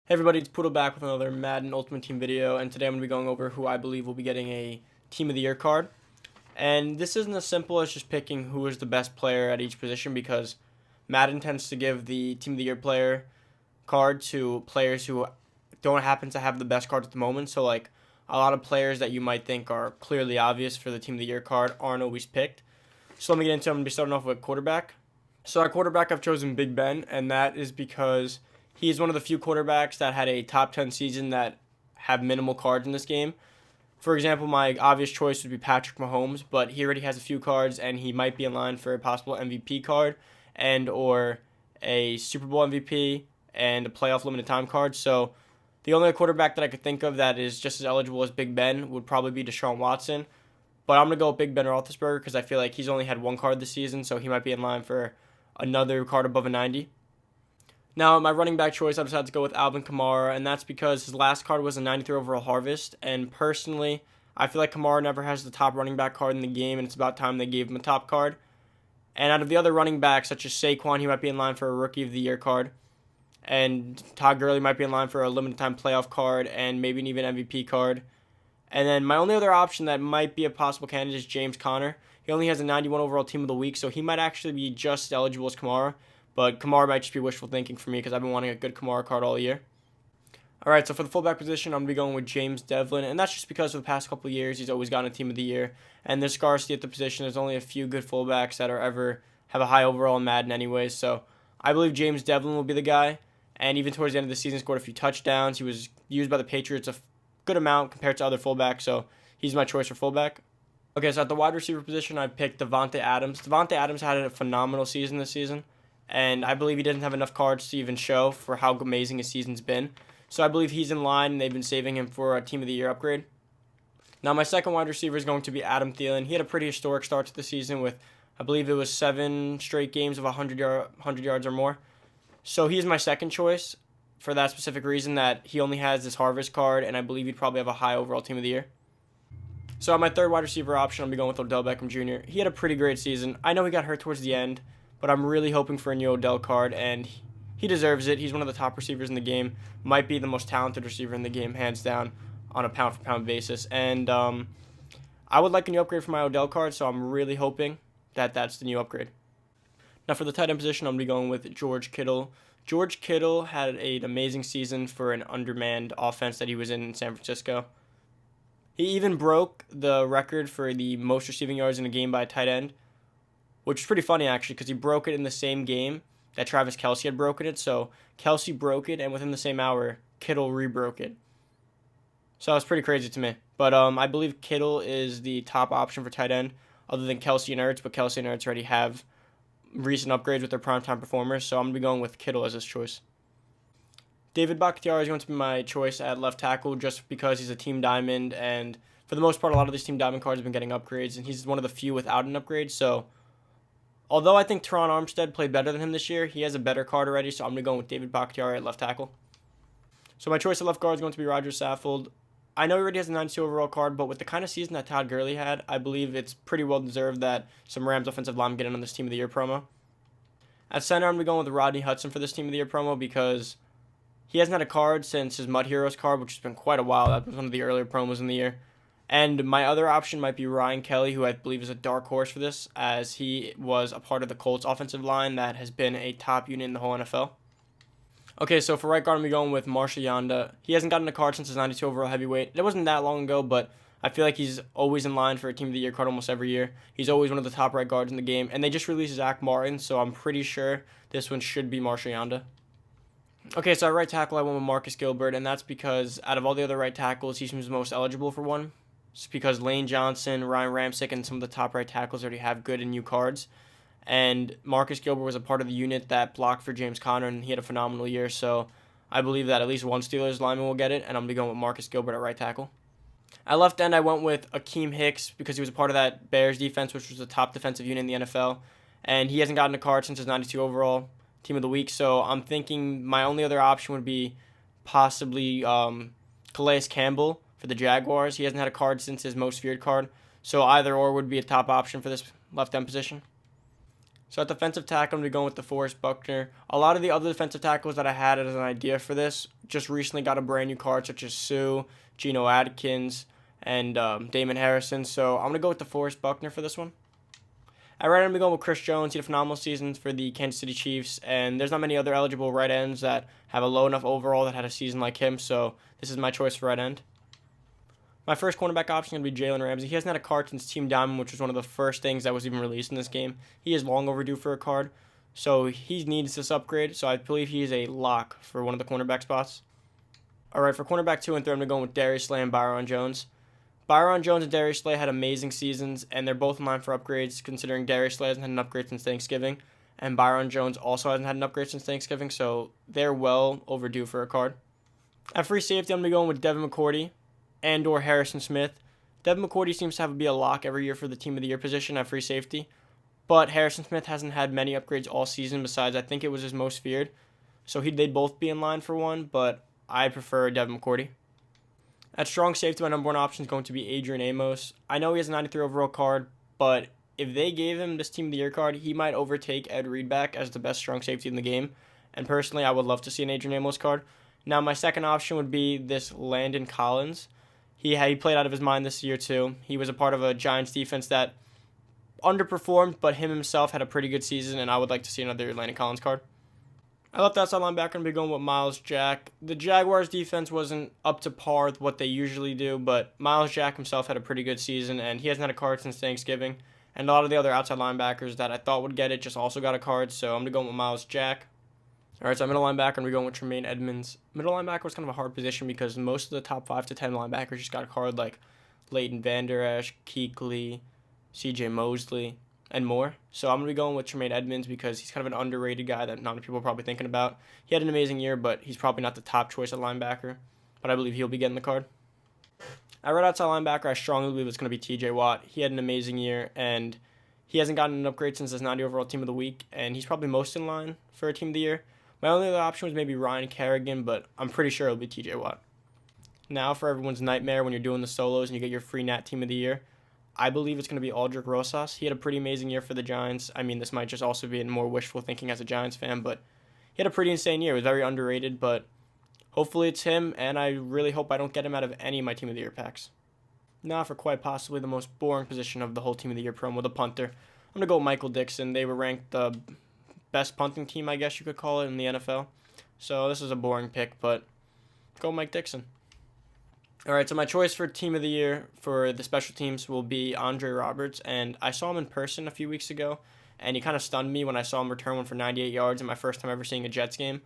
Hey everybody, it's Poodle back with another Madden Ultimate Team video, and today I'm going to be going over who I believe will be getting a Team of the Year card. And this isn't as simple as just picking who is the best player at each position, because Madden tends to give the Team of the Year player card to players who don't happen to have the best cards at the moment. So like a lot of players that you might think are clearly obvious for the Team of the Year card aren't always picked. So let me get into it. I'm going to be starting off with quarterback. So at quarterback I've chosen Big Ben, and that is because he's one of the few quarterbacks that had a top 10 season that have minimal cards in this game. For example, my obvious choice would be Patrick Mahomes, but he already has a few cards, and he might be in line for a possible MVP card and or a Super Bowl MVP and a playoff limited time card. So the only quarterback that I could think of that is just as eligible as Big Ben would probably be Deshaun Watson. But I'm going to go with Big Ben Roethlisberger because I feel like he's only had one card this season, so he might be in line for another card above a 90. Now, my running back choice, I decided to go with Alvin Kamara, and that's because his last card was a 93 overall harvest, and personally, I feel like Kamara never has the top running back card in the game, and it's about time they gave him a top card. And out of the other running backs, such as Saquon, he might be in line for a Rookie of the Year card, and Todd Gurley might be in line for a limited time playoff card, and maybe an even MVP card. And then my only other option that might be a possible candidate is James Conner. He only has a 91 overall team of the week, so he might actually be just as eligible as Kamara. But Kamara might just be wishful thinking for me because I've been wanting a good Kamara card all year. Alright, so for the fullback position, I'm going to be going with James Devlin. And that's just because for the past couple of years, he's always gotten a team of the year. And there's scarcity at the position. There's only a few good fullbacks that are ever have a high overall in Madden anyways. So I believe James Devlin will be the guy. And even towards the end of the season, scored a few touchdowns. He was used by the Patriots a good amount compared to other fullbacks. So he's my choice for fullback. Okay, so at the wide receiver position, I picked Davante Adams. Davante Adams had a phenomenal season this season, and I believe he doesn't have enough cards to even show for how amazing his season's been. So I believe he's in line, and they've been saving him for a Team of the Year upgrade. Now, my second wide receiver is going to be Adam Thielen. He had a pretty historic start to the season with, I believe it was 7 straight games of 100 yards or more. So he's my second choice for that specific reason that he only has this Harvest card, and I believe he'd probably have a high overall Team of the Year. So at my third wide receiver option, I'll be going with Odell Beckham Jr. He had a pretty great season. I know he got hurt towards the end, but I'm really hoping for a new Odell card, and he deserves it. He's one of the top receivers in the game, might be the most talented receiver in the game, hands down, on a pound-for-pound basis. And I would like a new upgrade for my Odell card, so I'm really hoping that that's the new upgrade. Now for the tight end position, I'm going to be going with George Kittle. George Kittle had an amazing season for an undermanned offense that he was in San Francisco. He even broke the record for the most receiving yards in a game by a tight end, which is pretty funny actually because he broke it in the same game that Travis Kelce had broken it. So Kelce broke it, and within the same hour, Kittle rebroke it. So that's pretty crazy to me. But I believe Kittle is the top option for tight end other than Kelce and Ertz, but Kelce and Ertz already have recent upgrades with their primetime performers, so I'm going to be going with Kittle as his choice. David Bakhtiari is going to be my choice at left tackle just because he's a team diamond, and for the most part, a lot of these team diamond cards have been getting upgrades, and he's one of the few without an upgrade. So although I think Teron Armstead played better than him this year, he has a better card already, so I'm going to go with David Bakhtiari at left tackle. So my choice at left guard is going to be Roger Saffold. I know he already has a 92 overall card, but with the kind of season that Todd Gurley had, I believe it's pretty well deserved that some Rams offensive linemen get in on this Team of the Year promo. At center, I'm going to be going with Rodney Hudson for this Team of the Year promo because he hasn't had a card since his Mud Heroes card, which has been quite a while. That was one of the earlier promos in the year. And my other option might be Ryan Kelly, who I believe is a dark horse for this, as he was a part of the Colts offensive line that has been a top unit in the whole NFL. Okay, so for right guard, I'm going to be going with Marshall Yanda. He hasn't gotten a card since his 92 overall heavyweight. It wasn't that long ago, but I feel like he's always in line for a Team of the Year card almost every year. He's always one of the top right guards in the game. And they just released Zach Martin, so I'm pretty sure this one should be Marshall Yanda. Okay, so at right tackle, I went with Marcus Gilbert, and that's because out of all the other right tackles, he seems the most eligible for one. It's because Lane Johnson, Ryan Ramczyk, and some of the top right tackles already have good and new cards. And Marcus Gilbert was a part of the unit that blocked for James Conner, and he had a phenomenal year. So I believe that at least one Steelers lineman will get it, and I'm going to be going with Marcus Gilbert at right tackle. At left end, I went with Akeem Hicks because he was a part of that Bears defense, which was the top defensive unit in the NFL. And he hasn't gotten a card since his 92 overall Team of the Week. So I'm thinking my only other option would be possibly Calais Campbell for the Jaguars. He hasn't had a card since his most feared card. So either or would be a top option for this left end position. So at defensive tackle, I'm going to be going with DeForest Buckner. A lot of the other defensive tackles that I had as an idea for this just recently got a brand new card, such as Sue, Geno Atkins, and Damon Harrison. So I'm going to go with DeForest Buckner for this one. At right end, I'm going to go with Chris Jones. He had a phenomenal season for the Kansas City Chiefs, and there's not many other eligible right ends that have a low enough overall that had a season like him, so this is my choice for right end. My first cornerback option is going to be Jalen Ramsey. He hasn't had a card since Team Diamond, which was one of the first things that was even released in this game. He is long overdue for a card, so he needs this upgrade, so I believe he is a lock for one of the cornerback spots. Alright, for cornerback 2 and 3, I'm going to go with Darius Slay and Byron Jones. Byron Jones and Darius Slay had amazing seasons, and they're both in line for upgrades, considering Darius Slay hasn't had an upgrade since Thanksgiving, and Byron Jones also hasn't had an upgrade since Thanksgiving, so they're well overdue for a card. At free safety, I'm going to be going with Devin McCourty and or Harrison Smith. Devin McCourty seems to be a lock every year for the Team of the Year position at free safety, but Harrison Smith hasn't had many upgrades all season besides I think it was his most feared, so they'd both be in line for one, but I prefer Devin McCourty. At strong safety, my number one option is going to be Adrian Amos. I know he has a 93 overall card, but if they gave him this Team of the Year card, he might overtake Ed Reed back as the best strong safety in the game, and personally, I would love to see an Adrian Amos card. Now, my second option would be this Landon Collins. He played out of his mind this year, too. He was a part of a Giants defense that underperformed, but him himself had a pretty good season, and I would like to see another Landon Collins card. I left outside linebacker. I'm going to be going with Miles Jack. The Jaguars' defense wasn't up to par with what they usually do, but Miles Jack himself had a pretty good season, and he hasn't had a card since Thanksgiving. And a lot of the other outside linebackers that I thought would get it just also got a card, so I'm going to go with Miles Jack. All right, so middle linebacker, I'm going to be going with Tremaine Edmonds. Middle linebacker was kind of a hard position because most of the top 5 to 10 linebackers just got a card like Leighton Vander Esch, Kuechly, C.J. Mosley, and more. So I'm going to be going with Tremaine Edmonds because he's kind of an underrated guy that not many people are probably thinking about. He had an amazing year, but he's probably not the top choice at linebacker. But I believe he'll be getting the card. At right outside linebacker, I strongly believe it's going to be T.J. Watt. He had an amazing year, and he hasn't gotten an upgrade since his 90 overall Team of the Week, and he's probably most in line for a Team of the Year. My only other option was maybe Ryan Kerrigan, but I'm pretty sure it'll be T.J. Watt. Now for everyone's nightmare when you're doing the solos and you get your free Nat Team of the Year, I believe it's going to be Aldrick Rosas. He had a pretty amazing year for the Giants. I mean, this might just also be more wishful thinking as a Giants fan, but he had a pretty insane year. He was very underrated, but hopefully it's him, and I really hope I don't get him out of any of my Team of the Year packs. Now for quite possibly the most boring position of the whole Team of the Year promo, the punter. I'm going to go with Michael Dixon. They were ranked the best punting team, I guess you could call it, in the NFL. So this is a boring pick, but go Mike Dixon. All right, so my choice for Team of the Year for the special teams will be Andre Roberts, and I saw him in person a few weeks ago, and he kind of stunned me when I saw him return one for 98 yards in my first time ever seeing a Jets game.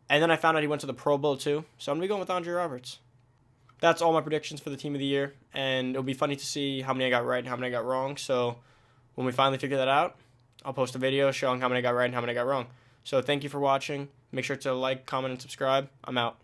And then I found out he went to the Pro Bowl too, so I'm going to be going with Andre Roberts. That's all my predictions for the Team of the Year, and it'll be funny to see how many I got right and how many I got wrong. So when we finally figure that out, I'll post a video showing how many I got right and how many I got wrong. So thank you for watching. Make sure to like, comment, and subscribe. I'm out.